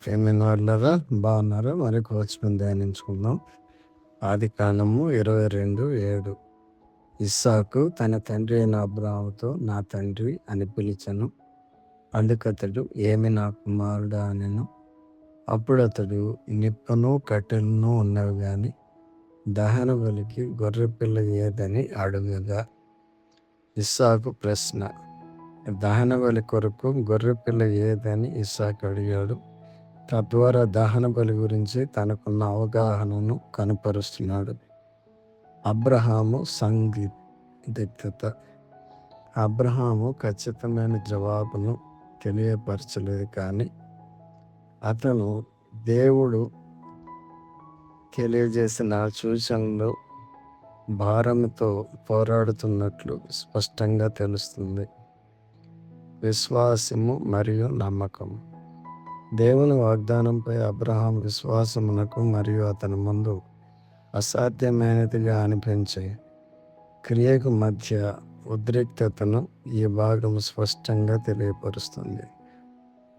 ప్రేమైన వాళ్ళరా బాగున్నారు. మరి కోచ్ ధ్యానించుకుందాం. ఆది కాండము 22:7. ఇస్సాకు తన తండ్రి అయిన అబ్రాహాముతో నా తండ్రి అని పిలిచెను. అందుకతడు ఏమి నా కుమారుడా అనెను. అప్పుడు అతడు నిప్పును కట్టెలను ఉన్నవి గాని దహన బలికి గొర్రెపిల్ల ఏదని అడుగగా, ఇస్సాకు ప్రశ్న. దహన బలి కొరకు గొర్రెపిల్ల ఏదని ఇస్సాకు అడిగాడు. తద్వారా దహన బలి గురించి తనకున్న అవగాహనను కనపరుస్తున్నాడు. అబ్రహాము సందిగ్ధత. అబ్రహాము ఖచ్చితమైన జవాబును తెలియపరచలేదు, కానీ అతను దేవుడు తెలియజేసిన సూచనలు భారంతో పోరాడుతున్నట్లు స్పష్టంగా తెలుస్తుంది. విశ్వాసము మరియు నమ్మకం. దేవుని వాగ్దానంపై అబ్రహాం విశ్వాసమునకు మరియు అతని ముందు అసాధ్యమైనదిగా అనిపించే క్రియకు మధ్య ఉద్రిక్తతను ఈ భాగం స్పష్టంగా తెలియపరుస్తుంది.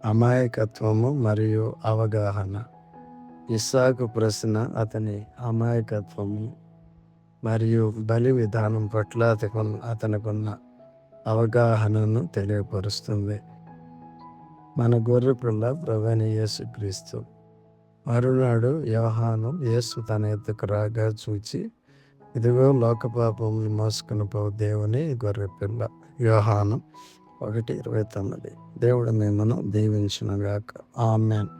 అమాయకత్వము మరియు అవగాహన. ఇస్సాకు ప్రశ్న అతని అమాయకత్వము మరియు బలి విధానం పట్ల అతనికున్న అవగాహనను తెలియపరుస్తుంది. మన గొర్రెపిల్ల ప్రభువైన యేసుక్రీస్తు. మరునాడు యోహాను యేసు తన ఎద్దుకు రాగా చూచి, ఇదిగో లోకపాపమును మోసుకుని పోవు దేవుని గొర్రెపిల్ల. యోహాను 1:29. దేవుడు మిమ్మల్ని దీవించునుగాక. ఆమేన్.